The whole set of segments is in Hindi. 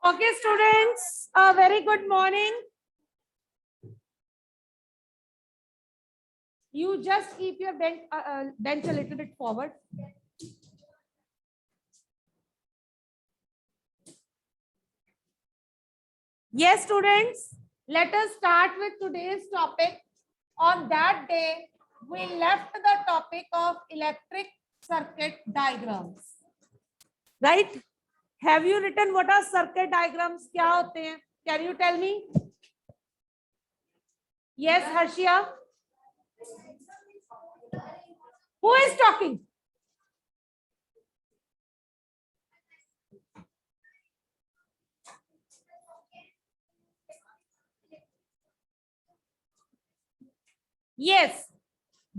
Okay, students, a very good morning. You just keep your bench a little bit forward. Yes, students, let us start with today's topic. On that day, we left the topic of electric circuit diagrams. Right? Have you written what are circuit diagrams? क्या होते हैं? Can you tell me? Yes, Harshia. Who is talking? Yes.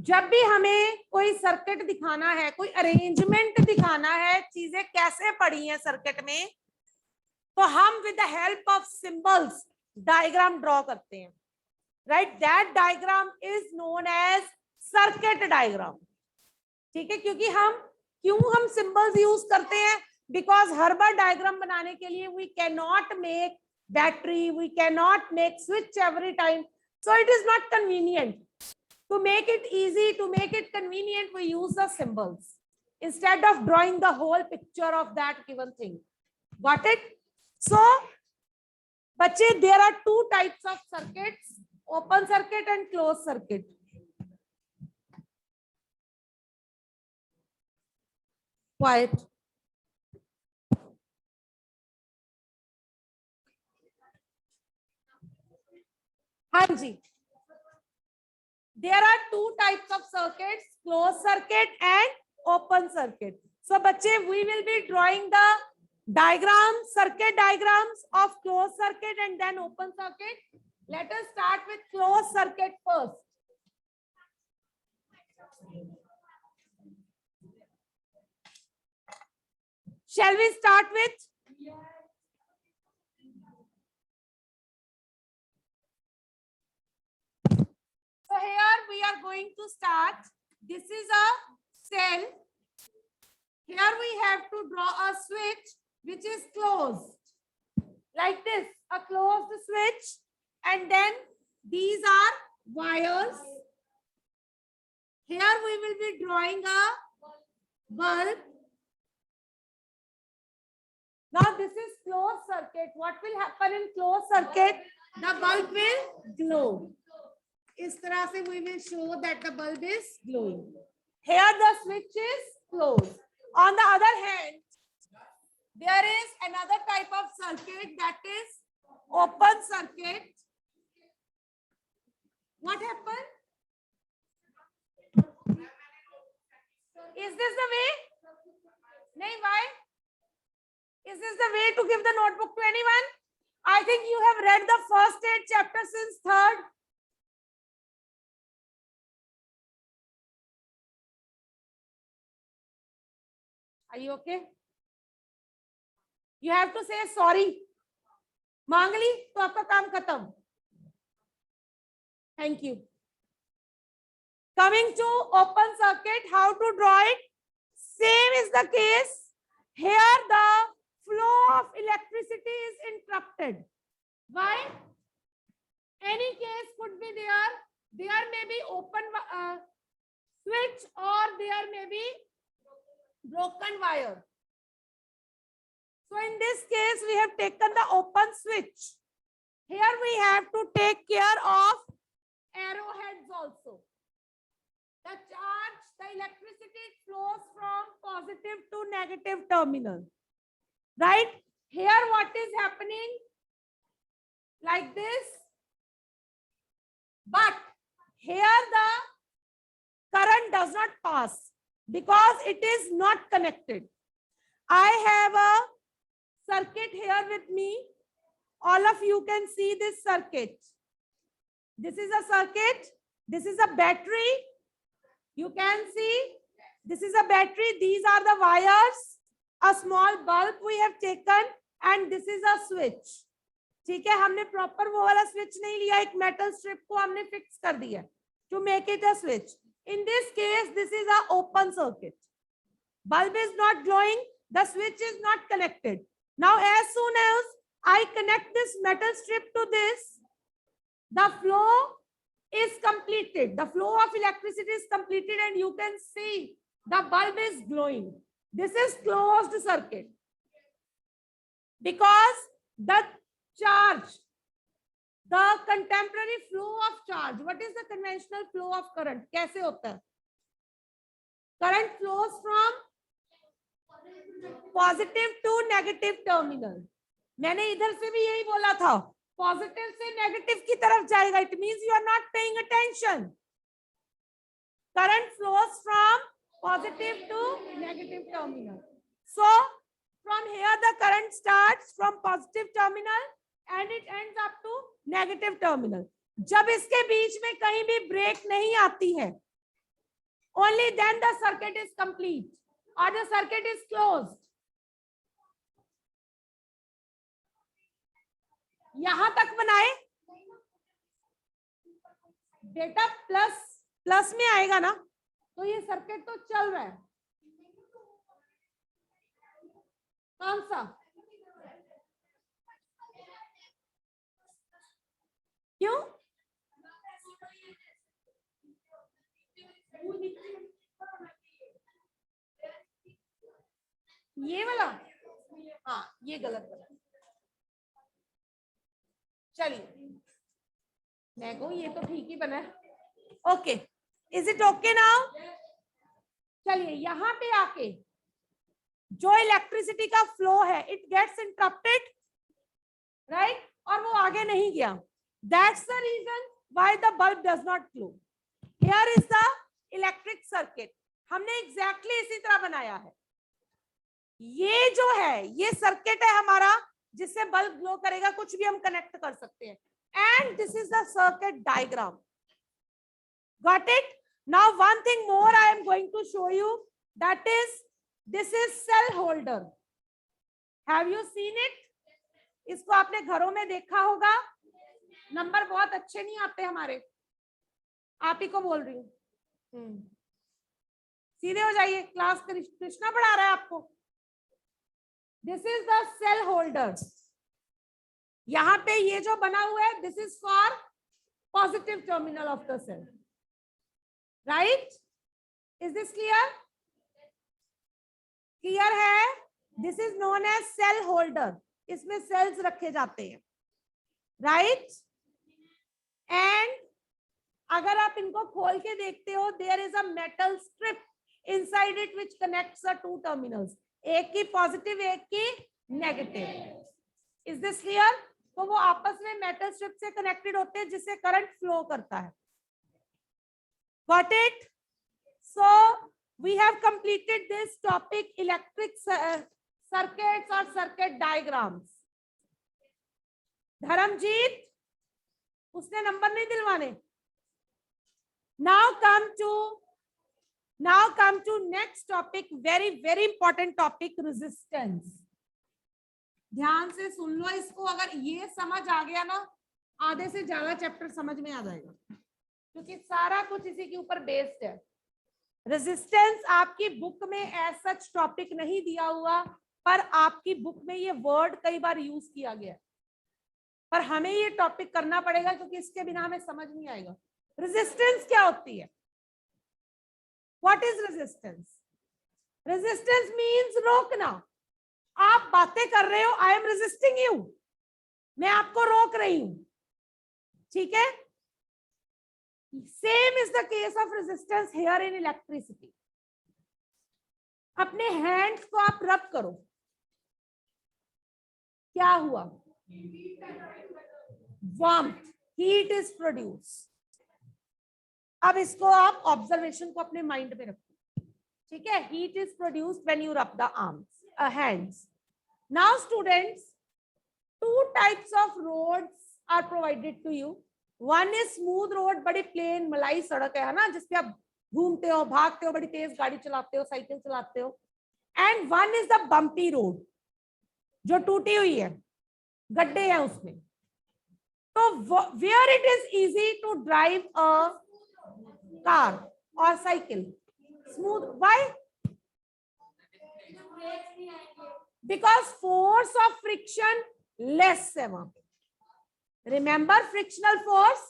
जब भी हमें कोई सर्किट दिखाना है, कोई अरेंजमेंट दिखाना है, चीजें कैसे पड़ी हैं सर्किट में, तो हम with the help of symbols diagram draw करते हैं. Right, that diagram is known as circuit diagram. ठीक है, क्योंकि हम सिंबल्स यूज करते हैं, बिकॉज हर बार डायग्राम बनाने के लिए we can not make battery, we can not make switch every time, so it is not convenient. To make it easy, to make it convenient, we use the symbols instead of drawing the whole picture of that given thing. Got it? So, bache, there are two types of circuits, open circuit and closed circuit. Quiet. Hanji. There are two types of circuits, closed circuit and open circuit. So, bache, we will be drawing the diagrams, circuit diagrams of closed circuit and then open circuit. Let us start with closed circuit first. Shall we start with? So here we are going to start. This is a cell. Here we have to draw a switch which is closed. Like this, a closed switch. And then these are wires. Here we will be drawing a bulb. Now this is closed circuit. What will happen in closed circuit? The bulb will glow. इस तरह से we will show that the bulb is glowing. Here the switch is closed. On the other hand, there is another type of circuit that is open circuit. What happened? Is this the way? No, why? Is this the way to give the notebook to anyone? I think you have read the first 8 chapters since 3rd. Are you okay? You have to say sorry. मांगली तो आपका काम खत्म. Thank you. Coming to open circuit, how to draw it? Same is the case. Here the flow of electricity is interrupted. Why? Any case could be there. There may be open switch or there may be broken wire. So in this case, we have taken the open switch. Here we have to take care of arrowheads also. The charge, the electricity flows from positive to negative terminal. Right? Here what is happening? Like this. But here the current does not pass, because it is not connected. I have a circuit here with me. All of you can see this circuit. This is a circuit. This is a battery. You can see this is a battery. These are the wires. A small bulb we have taken and this is a switch. ठीक है, हमने प्रॉपर वो वाला स्विच नहीं लिया, एक मेटल स्ट्रिप को हमने फिक्स कर दिया to make it a switch. In this case, this is an open circuit. Bulb is not glowing. The switch is not connected. Now, as soon as I connect this metal strip to this, the flow is completed. The flow of electricity is completed, and you can see the bulb is glowing. This is closed circuit because the charge, the contemporary flow of charge. What is the conventional flow of current? कैसे होता है? Current flows from positive to negative terminal. मैंने इधर से भी यही बोला था, पॉजिटिव से नेगेटिव की तरफ जाएगा. It means you are not paying attention. Current flows from positive to negative terminal. So from here the current starts from positive terminal and it ends up to negative terminal. जब इसके बीच में कहीं भी ब्रेक नहीं आती है, only then the circuit is complete or the circuit is closed. यहां तक बनाए बेटा, प्लस में आएगा ना, तो ये सर्किट तो चल रहा है. कौन सा? क्यों? ये वाला? हाँ, ये गलत बना. चलिए, मैं कहूँ ये तो ठीक ही बना है. Okay, is it okay now? चलिए, यहां पे आके जो इलेक्ट्रिसिटी का फ्लो है, इट गेट्स इंटरप्टेड, राइट, और वो आगे नहीं गया. That's the reason why the bulb does not glow. Here is the electric circuit. हमने एग्जैक्टली इसी तरह बनाया है. ये जो है, ये सर्किट है हमारा, जिससे बल्ब ग्लो करेगा. कुछ भी हम कनेक्ट कर सकते हैं. And this is the circuit diagram. Got it? Now one thing more I am going to show you, that is this is cell holder. Have you seen it? इसको आपने घरों में देखा होगा. नंबर बहुत अच्छे नहीं आते हमारे, आप ही को बोल रही हूँ. सीधे हो जाइए, क्लास कृष्णा पढ़ा रहा है आपको. This is the cell holder. यहां पे ये जो बना हुआ है, this is for positive terminal of the cell, right? Is this clear? Clear है? This is known as cell holder. इसमें सेल्स रखे जाते हैं, राइट? एंड अगर आप इनको खोल के देखते हो, there is a metal strip inside it which connects the two terminals. एक की पॉजिटिव, एक की नेगेटिव. Is this clear? तो वो आपस में मेटल स्ट्रिप से कनेक्टेड होते हैं, जिससे करंट फ्लो करता है. Got it? So we have completed this topic, electric circuits और सर्किट डायग्राम्स. धर्मजीत, उसने नंबर नहीं दिलवाने. Now come to next topic, very important topic, resistance. ध्यान से सुन लो इसको. अगर ये समझ आ गया ना, आधे से ज्यादा चैप्टर समझ में आ जाएगा, क्योंकि सारा कुछ इसी के ऊपर बेस्ड है. रेजिस्टेंस आपकी बुक में एज सच टॉपिक नहीं दिया हुआ, पर आपकी बुक में ये वर्ड कई बार यूज किया गया, पर हमें ये टॉपिक करना पड़ेगा, क्योंकि इसके बिना हमें समझ नहीं आएगा. रेजिस्टेंस क्या होती है? What is resistance? Resistance means रोकना. आप बातें कर रहे हो, I am resisting you. मैं आपको रोक रही हूं. ठीक है? Same is the case of resistance here in electricity. अपने हैंड्स को आप रब करो. क्या हुआ? Warmth, heat is produced. अब इसको आप ऑब्जर्वेशन को अपने माइंड में रखो. ठीक है? Heat is produced when you rub the arms, hands. Now students, two types of roads are provided to you. One is smooth road, बड़ी प्लेन मलाई सड़क है ना, जिसपे आप घूमते हो, भागते हो, बड़ी तेज गाड़ी चलाते हो, साइकिल चलाते हो. And one is the bumpy road, जो टूटी हुई है, गड्ढे हैं उसमें. तो where it is easy to drive a car or cycle? Smooth. Why? Because force of friction less है वहां पे। रिमेंबर फ्रिक्शनल फोर्स,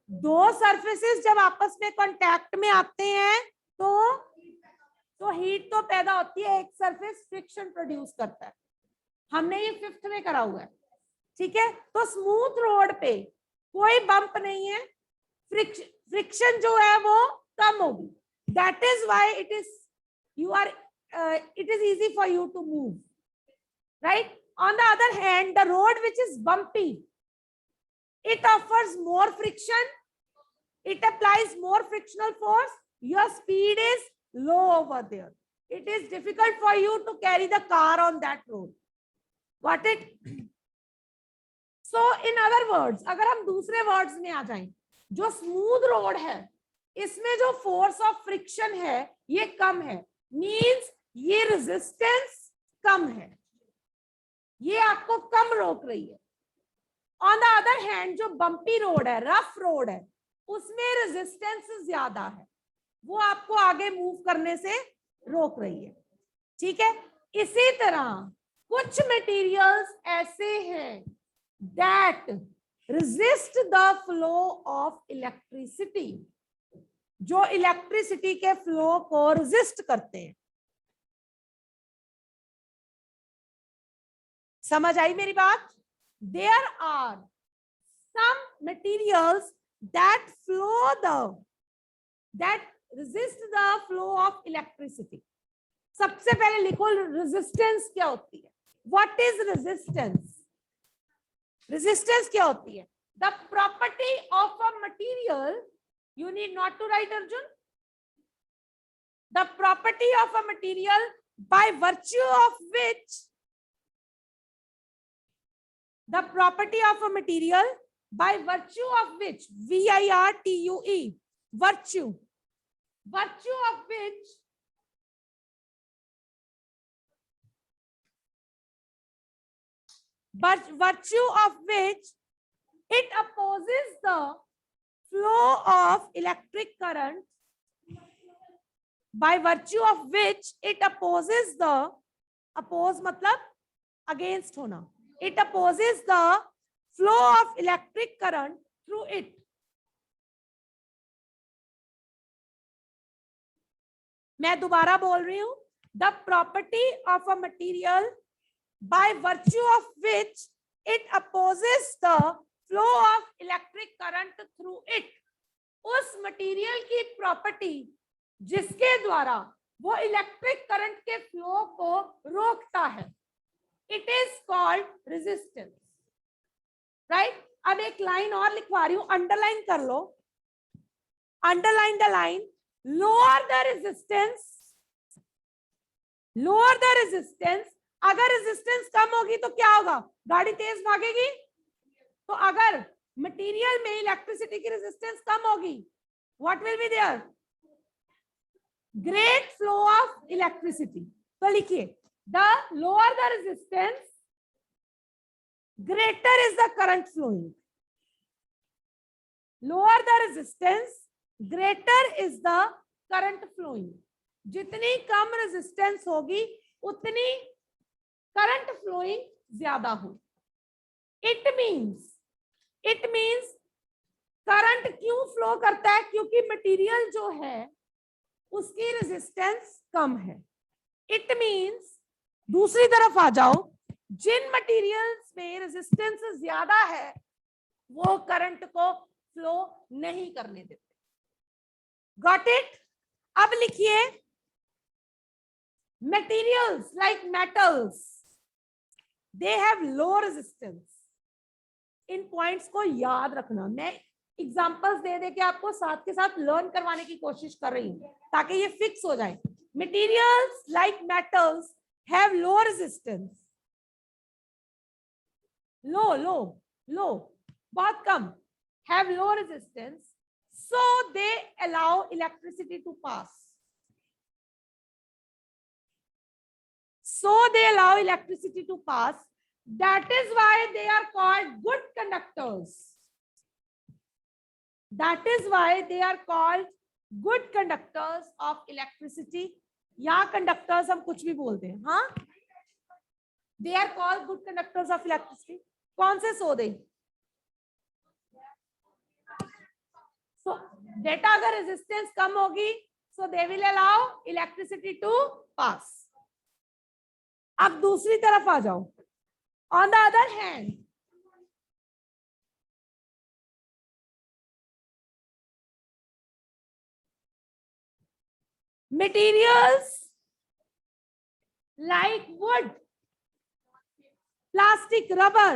दो सरफेसेस जब आपस में कांटेक्ट में आते हैं तो हीट तो पैदा होती है, एक सरफेस फ्रिक्शन प्रोड्यूस करता है। हमने ये 5th में करा हुआ है, ठीक है। तो स्मूथ रोड पे कोई बम्प नहीं है, फ्रिक्शन जो है वो कम होगी, that is why it is easy for you to move, right. On the other hand, the road which is bumpy, it offers more friction, it applies more frictional force, your speed is low over there, it is difficult for you to carry the car on that road, got it? So in other words, अगर हम दूसरे वर्ड्स में आ जाएं, जो स्मूथ रोड है इसमें जो फोर्स ऑफ फ्रिक्शन है ये कम है, मींस ये रेजिस्टेंस कम है, ये आपको कम रोक रही है। ऑन द अदर हैंड, जो बम्पी रोड है, रफ रोड है, उसमें रेजिस्टेंस ज्यादा है, वो आपको आगे मूव करने से रोक रही है, ठीक है। इसी तरह कुछ मटेरियल्स ऐसे हैं that resist the flow of electricity, जो इलेक्ट्रिसिटी के फ्लो को रेजिस्ट करते हैं। समझ आई मेरी बात? There are some materials that resist the flow of electricity. सबसे पहले लिखो resistance क्या होती है? What is resistance? Resistance क्या होती है? The property of a material, you need not to write, Arjun. The property of a material by virtue of which the property of a material by virtue of which, virtue, virtue of which it opposes the flow of electric current, by virtue of which it opposes the, oppose मतलब against होना, it opposes the flow of electric current through it. मैं दोबारा बोल रही हूं, the property of a material by virtue of which it opposes the flow of electric current through it. उस मटेरियल की प्रॉपर्टी जिसके द्वारा वो इलेक्ट्रिक करंट के फ्लो को रोकता है, it is called resistance, right? अब एक लाइन और लिखवा रही हूं, अंडरलाइन कर लो, underline the line, lower the resistance, अगर रेजिस्टेंस कम होगी तो क्या होगा? गाड़ी तेज भागेगी। तो अगर मटेरियल में इलेक्ट्रिसिटी की रेजिस्टेंस कम होगी, what will be there? Great flow of electricity. तो लिखिए, the lower the resistance, greater is the current flowing. Lower the resistance, greater is the current flowing. जितनी कम रेजिस्टेंस होगी उतनी करंट फ्लोइंग ज्यादा होगी। इट मींस करंट क्यों फ्लो करता है? क्योंकि मटेरियल जो है उसकी रेजिस्टेंस कम है। इट मींस, दूसरी तरफ आ जाओ, जिन मटेरियल्स में रेजिस्टेंस ज्यादा है वो करंट को फ्लो नहीं करने देते। Got it? अब लिखिए, materials like metals, they have low resistance. In points को याद रखना, मैं एग्जांपल्स दे के आपको साथ के साथ लर्न करवाने की कोशिश कर रही हूं ताकि ये फिक्स हो जाए। Materials like metals have low resistance, low, बहुत कम, have low resistance, so they allow electricity to pass. So they allow electricity to pass. That is why they are called good conductors. That is why they are called good conductors of electricity. या कंडक्टर्स हम कुछ भी बोलते हैं, हाँ, they are called good conductors of electricity. कौन से सोडे? सो डेटा अगर रेजिस्टेंस कम होगी so they will allow electricity to pass. अब दूसरी तरफ आ जाओ। On the other hand, materials like wood, plastic, rubber,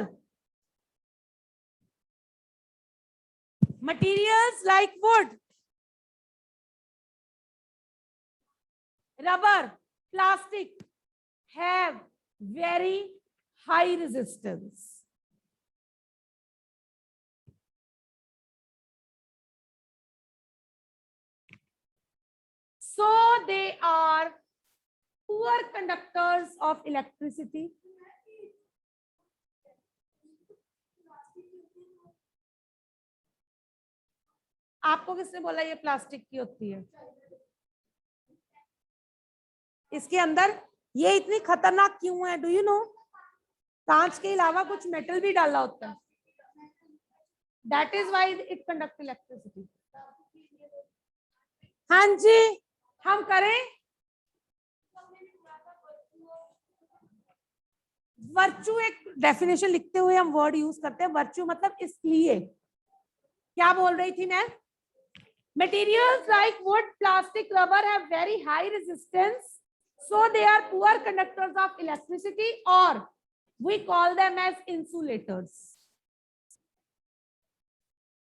materials like wood, rubber, plastic have very high resistance. So they are poor conductors of electricity. आपको किसने बोला ये प्लास्टिक की होती है? इसके अंदर ये इतनी खतरनाक क्यों है? Do you know? कांच के अलावा कुछ मेटल भी डाला होता है। That is why it conduct electricity. हाँ जी, हम करें। वर्च्यू एक डेफिनेशन लिखते हुए हम वर्ड यूज करते हैं। वर्च्यू मतलब इसलिए। क्या बोल रही थी मैं? Materials like wood, plastic, rubber have very high resistance, so they are poor conductors of electricity, or we call them as insulators.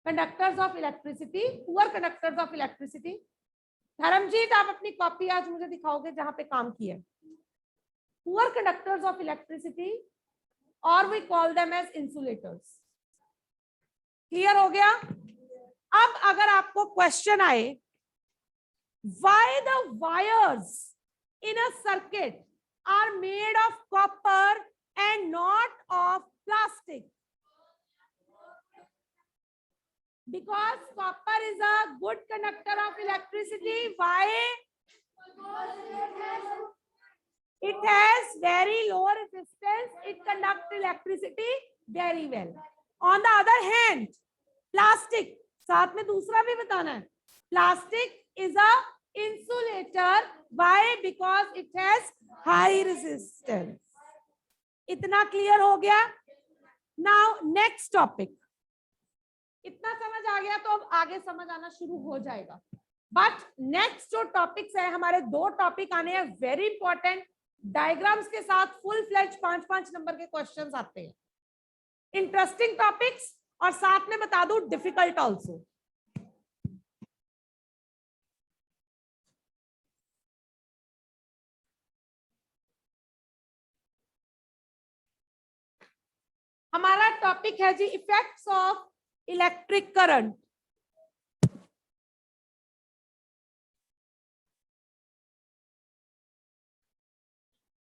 Conductors of electricity, poor conductors of electricity. Dharmjeet, आप अपनी कॉपी आज मुझे दिखाओगे जहां पे काम किया है। Poor conductors of electricity, or we call them as insulators. Clear हो गया? अब अगर आपको क्वेश्चन आए, why the wires in a circuit are made of copper and not of plastic? Because copper is a good conductor of electricity. Why? It has very low resistance. It conducts electricity very well. On the other hand, plastic, साथ में दूसरा भी बताना है, plastic is a insulator. Why? Because it has high resistance. इतना क्लियर हो गया? Now next topic. इतना समझ आ गया तो अब आगे समझ आना शुरू हो जाएगा। बट नेक्स्ट जो टॉपिक्स है हमारे, दो टॉपिक आने हैं वेरी इंपॉर्टेंट। डायग्राम्स के साथ फुल फ्लेज 5-5 नंबर के क्वेश्चंस आते हैं। इंटरेस्टिंग टॉपिक्स, और साथ में बता दूं डिफिकल्ट ऑल्सो। हमारा टॉपिक है जी effects of electric current.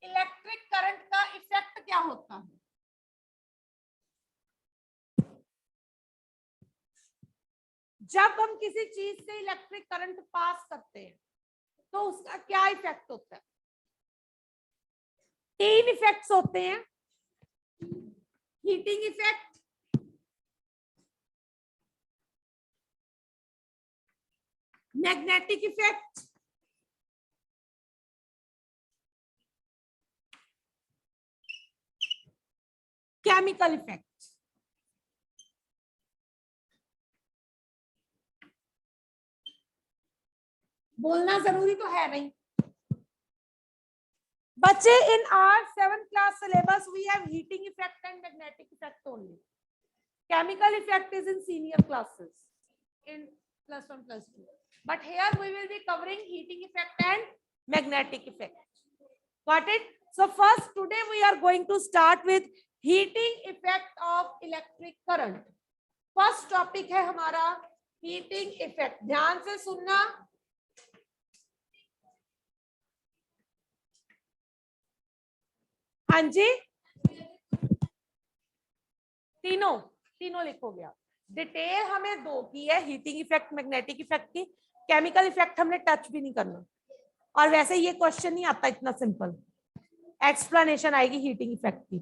Electric current का इफेक्ट क्या होता है? जब हम किसी चीज से इलेक्ट्रिक करंट पास करते हैं तो उसका क्या इफेक्ट होता है? 3 इफेक्ट्स होते हैं। Heating effect, magnetic effect, chemical effect. बोलना जरूरी तो है नहीं बच्चे। In our 7th class syllabus we have heating effect and magnetic effect only. Chemical effect is in senior classes in +1 +2, but here we will be covering heating effect and magnetic effect. Got it? So first today we are going to start with heating effect of electric current. First topic है हमारा heating effect. ध्यान से सुनना। हाँ जी, तीनों लिखोगे आप। डिटेल हमें 2 की है, हीटिंग इफेक्ट, मैग्नेटिक इफेक्ट की। केमिकल इफेक्ट हमने टच भी नहीं करना, और वैसे ये क्वेश्चन नहीं आता इतना सिंपल। एक्सप्लेनेशन आएगी हीटिंग इफेक्ट की।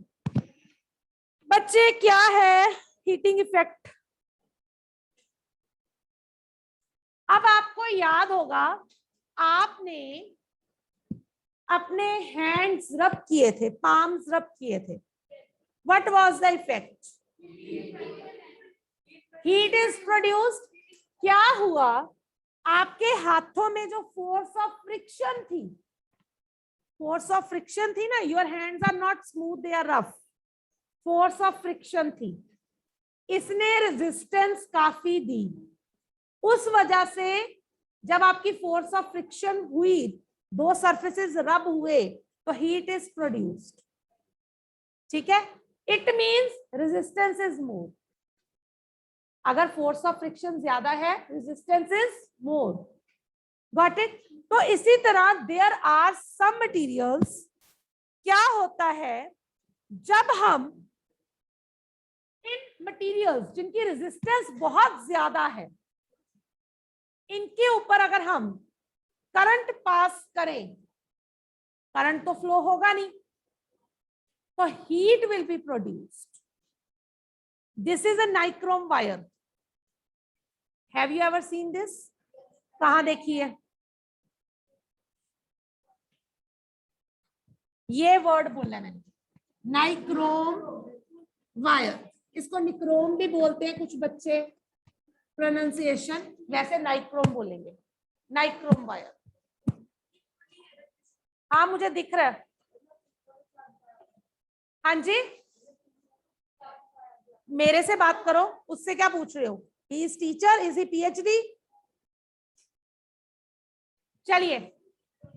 बच्चे क्या है हीटिंग इफेक्ट? अब आपको याद होगा आपने अपने हैंड्स रब किए थे, पाम्स रब किए थे। What was the effect? Heat is produced. क्या हुआ? आपके हाथों में जो फोर्स ऑफ फ्रिक्शन थी, फोर्स ऑफ फ्रिक्शन थी ना, your hands are not smooth, they are rough, force of friction थी, इसने रेजिस्टेंस काफी दी। उस वजह से जब आपकी फोर्स ऑफ फ्रिक्शन हुई, दो सरफेसेस रब हुए, तो हीट इज प्रोड्यूस्ड। ठीक है, it means resistance is more. अगर फोर्स ऑफ फ्रिक्शन ज्यादा है, resistance is more. Got it? तो इसी तरह देयर आर सम मटेरियल्स, क्या होता है जब हम इन मटेरियल्स जिनकी रेजिस्टेंस बहुत ज्यादा है, इनके ऊपर अगर हम करंट पास करें, करंट तो फ्लो होगा नहीं, तो heat will be produced. This is a nichrome wire. Have you ever seen this? कहां देखी है? ये वर्ड बोला मैंने, नाइक्रोम वायर। इसको निक्रोम भी बोलते हैं कुछ बच्चे, प्रोनाउंसिएशन वैसे नाइक्रोम बोलेंगे, नाइक्रोम वायर। हाँ मुझे दिख रहा है। हाँ जी, मेरे से बात करो, उससे क्या पूछ रहे हो? He is teacher, is he PhD? चलिए,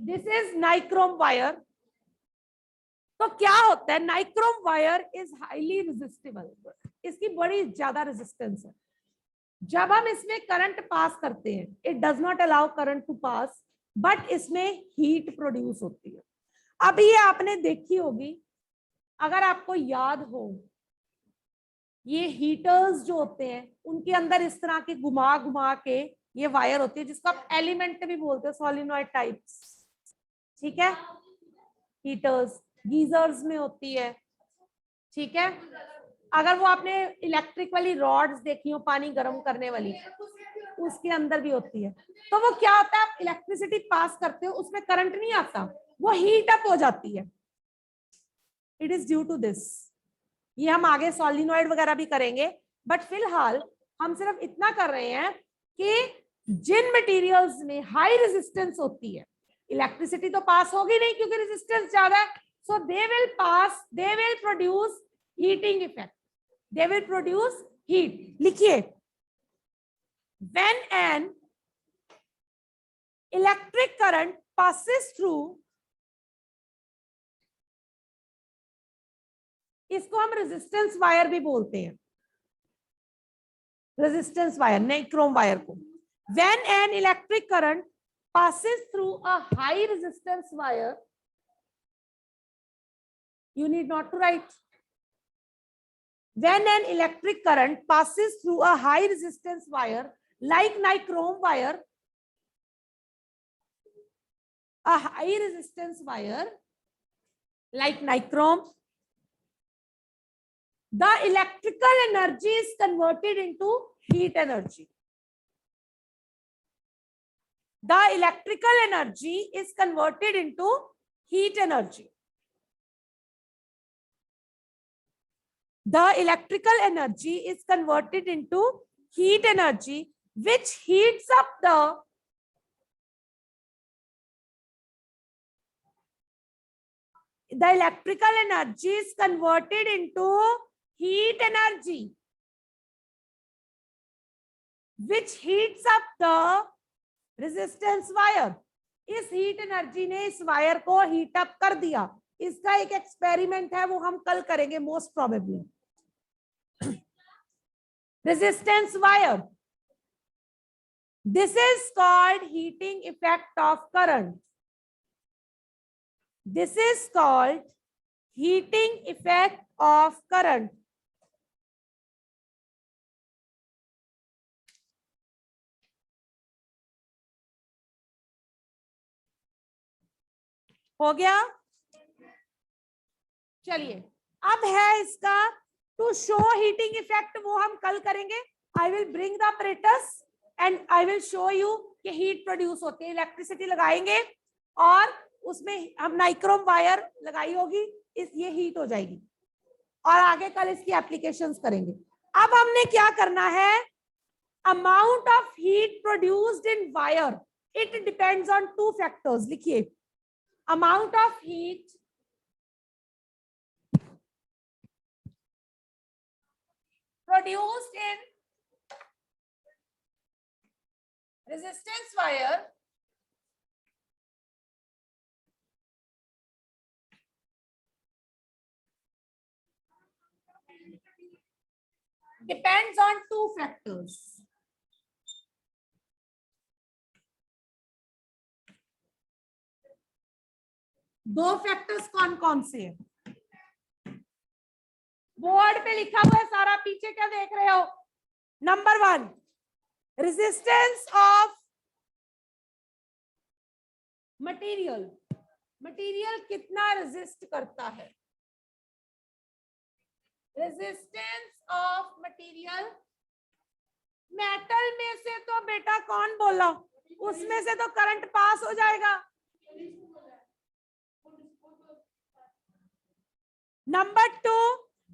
दिस इज नाइक्रोम वायर। तो क्या होता है, नाइक्रोम वायर इज हाईली रेजिस्टिबल, इसकी बड़ी ज्यादा रेजिस्टेंस है। जब हम इसमें करंट पास करते हैं, it does not allow current to pass, but इसमें हीट प्रोड्यूस होती है। अब ये आपने देखी होगी, अगर आपको याद हो, ये हीटर्स जो होते हैं उनके अंदर इस तरह के घुमा घुमा के ये वायर होती है, जिसको आप एलिमेंट भी बोलते हैं, सोलिनॉइड टाइप्स। ठीक है, हीटर्स गीजर्स में होती है। ठीक है, अगर वो आपने इलेक्ट्रिक वाली रॉड्स देखी हो पानी गर्म करने वाली, उसके अंदर भी होती है। तो वो क्या होता है, आप इलेक्ट्रिसिटी पास करते हो, उसमें करंट नहीं आता, वो हीट अप हो जाती है। It is due to this. ये हम आगे सॉलिनॉइड वगैरह भी करेंगे, बट फिलहाल हम सिर्फ इतना कर रहे हैं कि जिन मटेरियल्स में हाई रेजिस्टेंस होती है, इलेक्ट्रिसिटी तो पास होगी नहीं क्योंकि रेजिस्टेंस ज्यादा है, so they will pass, they will produce heating effect, they will produce heat. लिखिए, when an electric current passes through, इसको हम रेजिस्टेंस वायर भी बोलते हैं, रेजिस्टेंस वायर, नाइक्रोम वायर को। when an electric current passes through a high resistance wire, you need not to write. When an electric current passes through a high resistance wire like nichrome wire, a high resistance wire like nichrome, the electrical energy is converted into heat energy. The electrical energy is converted into heat energy. The electrical energy is converted into heat energy, which heats up the electrical energy is converted into heat energy, which heats up the resistance wire. इस हीट एनर्जी ने इस वायर को हीट अप कर दिया। इसका एक एक्सपेरिमेंट है, वो हम कल करेंगे most probably. Resistance wire, this is called heating effect of current. This is called heating effect of current. हो गया? चलिए अब है इसका टू शो हीटिंग इफेक्ट, वो हम कल करेंगे. I will bring the apparatus and I will show you कि हीट प्रोड्यूस होती है. इलेक्ट्रिसिटी लगाएंगे और उसमें हम नाइक्रोम वायर लगाई होगी, इस ये हीट हो जाएगी और आगे कल इसकी एप्लीकेशंस करेंगे. अब हमने क्या करना है, amount of heat produced in wire, it depends on two factors. लिखिए, अमाउंट ऑफ हीट produced in resistance wire depends on two factors. दो फैक्टर्स कौन कौन से हैं? बोर्ड पे लिखा हुआ है सारा, पीछे क्या देख रहे हो? Number 1, resistance of material. Material कितना रेजिस्ट करता है? Resistance of material. मेटल में से तो बेटा कौन बोला, उसमें से तो करंट पास हो जाएगा. Number 2,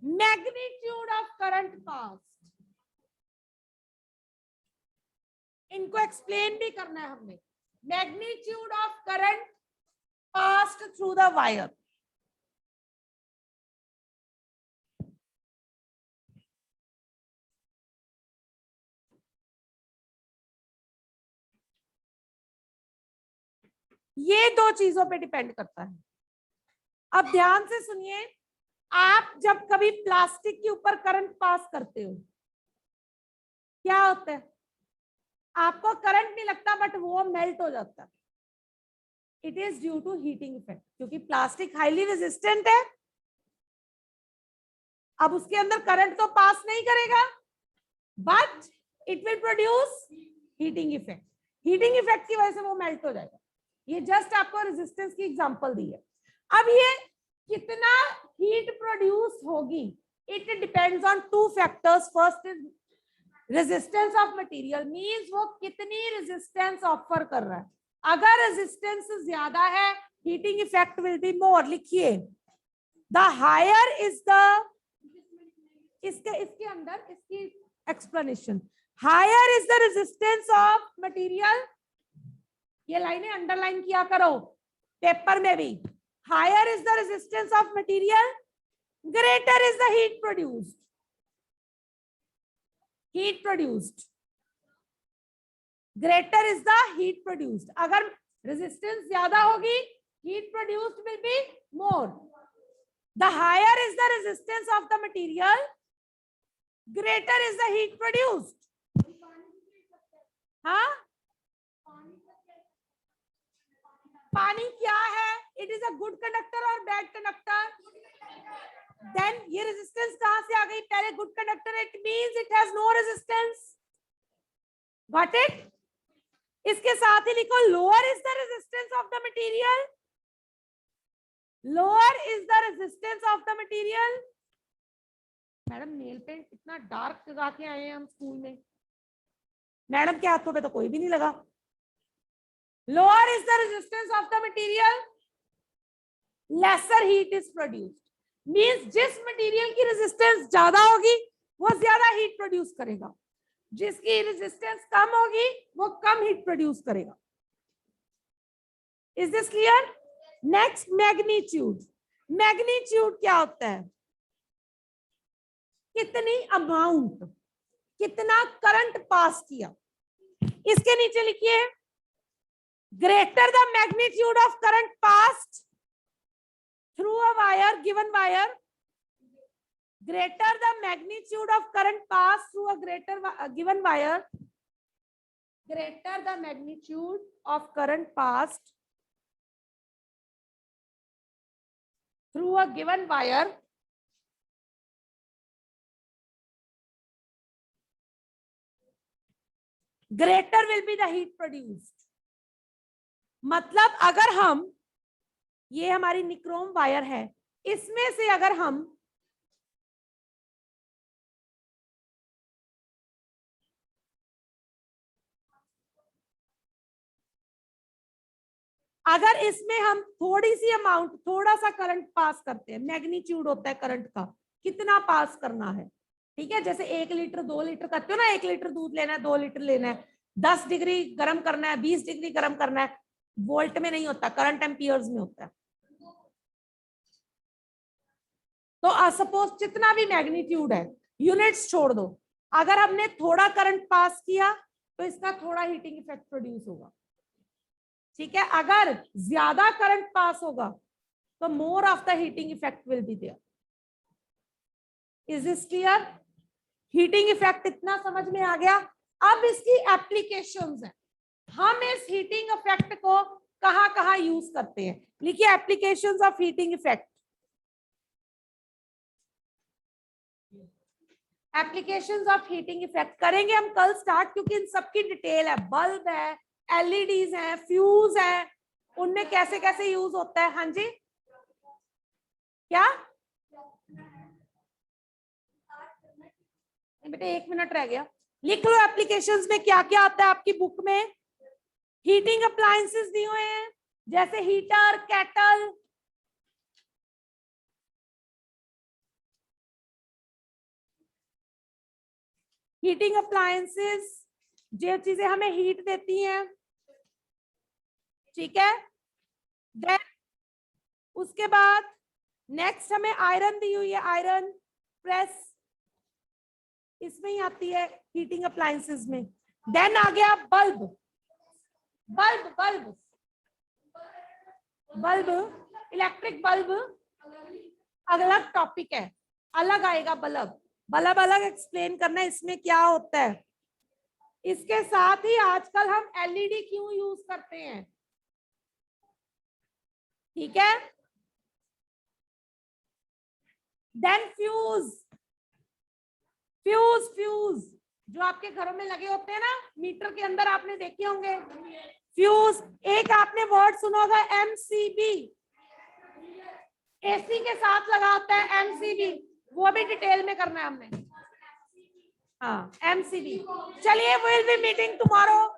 magnitude of current pass. इनको एक्सप्लेन भी करना है हमने. Magnitude of current passed through the wire. ये दो चीजों पे डिपेंड करता है. अब ध्यान से सुनिए, आप जब कभी प्लास्टिक के ऊपर करंट पास करते हो, क्या होता है? आपको करंट नहीं लगता बट वो मेल्ट हो जाता है. It is due to heating effect, क्योंकि प्लास्टिक हाईली रेजिस्टेंट है. अब उसके अंदर करंट तो पास नहीं करेगा but it will produce heating effect. Heating effect की वजह से वो मेल्ट हो जाएगा. ये जस्ट आपको रेजिस्टेंस की एग्जांपल दी है. अब ये कितना हीट प्रोड्यूस होगी, it depends on two factors. First is resistance of material, means वो कितनी रेजिस्टेंस ऑफर कर रहा है. अगर रेजिस्टेंस ज्यादा है, heating effect will be more. लिखिए, द हायर इज द, इसके अंदर इसकी explanation, higher is the resistance of material. ये लाइनें अंडरलाइन किया करो पेपर में भी. Higher is the resistance of material, greater is the heat produced. Heat produced. Greater is the heat produced. अगर resistance ज्यादा होगी, heat produced will be more. The higher is the resistance of the material, greater is the heat produced. हाँ? पानी क्या है? It is a good conductor और बैड कंडक्टर? देन ये रेजिस्टेंस कहां से आ गई? पहले good conductor, it means it has no resistance. Got it? इसके साथ ही लिखो, lower is the resistance of the material. Lower is the resistance of the material. Madam nail paint इतना डार्क लगा के आए हैं हम स्कूल में, मैडम के हाथों पे तो कोई भी नहीं लगा. Lower is the resistance of the material, lesser heat is produced. Means जिस मटेरियल की रेजिस्टेंस ज्यादा होगी वो ज्यादा हीट प्रोड्यूस करेगा, जिसकी रेजिस्टेंस कम होगी वो कम हीट प्रोड्यूस करेगा. Is this clear? Next, magnitude. Magnitude क्या होता है? कितनी अमाउंट, कितना करंट पास किया. इसके नीचे लिखिए, greater the magnitude of current passed through a wire, given wire, greater the magnitude of current passed through a given wire, greater the magnitude of current passed through a given wire, greater will be the heat produced. मतलब अगर हम, ये हमारी निक्रोम वायर है, इसमें से अगर हम इसमें हम थोड़ी सी अमाउंट, थोड़ा सा करंट पास करते हैं, मैग्नीट्यूड होता है करंट का, कितना पास करना है, ठीक है। जैसे 1 लीटर 2 लीटर करते हो ना, 1 लीटर दूध लेना है, 2 लीटर लेना है, 10 डिग्री गर्म करना है, 20 डिग्री गर्म करना है, वोल्ट में नहीं होता, करंट एम्पियर्स में होता है। तो सपोज जितना भी मैग्नीट्यूड है, यूनिट्स छोड़ दो, अगर हमने थोड़ा करंट पास किया तो इसका थोड़ा हीटिंग इफेक्ट प्रोड्यूस होगा, ठीक है। अगर ज्यादा करंट पास होगा तो more of the heating effect will be there. Is this clear? Heating effect इतना समझ में आ गया। अब इसकी एप्लीकेशंस है, हम इस हीटिंग इफेक्ट को कहां कहां यूज करते हैं। लिखिए applications of heating effect. Applications of heating effect करेंगे हम कल स्टार्ट, क्योंकि इन सबकी डिटेल है। बल्ब है, एलईडीज है, फ्यूज है, उनमें कैसे कैसे यूज होता है। हाँ जी, क्या बेटे 1 मिनट रह गया, लिख लो एप्लीकेशंस में क्या क्या आता है आपकी बुक में। हीटिंग अप्लायंसेस दिए हुए हैं, जैसे हीटर, केटल, हीटिंग अप्लायंसेस जो चीजें हमें हीट देती हैं, ठीक है। देन उसके बाद नेक्स्ट हमें आयरन दी हुई है, आयरन प्रेस इसमें ही आती है हीटिंग अप्लायंसेस में। देन आ गया bulb, bulb bulb bulb electric bulb अलग टॉपिक है, अलग आएगा बल्ब, बल्ब अलग एक्सप्लेन करना है इसमें क्या होता है। इसके साथ ही आजकल हम एलईडी क्यों यूज करते हैं, ठीक है। देन फ्यूज, फ्यूज फ्यूज जो आपके घरों में लगे होते हैं ना, मीटर के अंदर आपने देखे होंगे फ्यूज। एक आपने वर्ड सुना होगा एमसीबी, एसी के साथ लगा होता है एमसीबी, वो भी डिटेल में करना है हमने। हाँ एमसीबी। चलिए, विल बी मीटिंग टुमारो।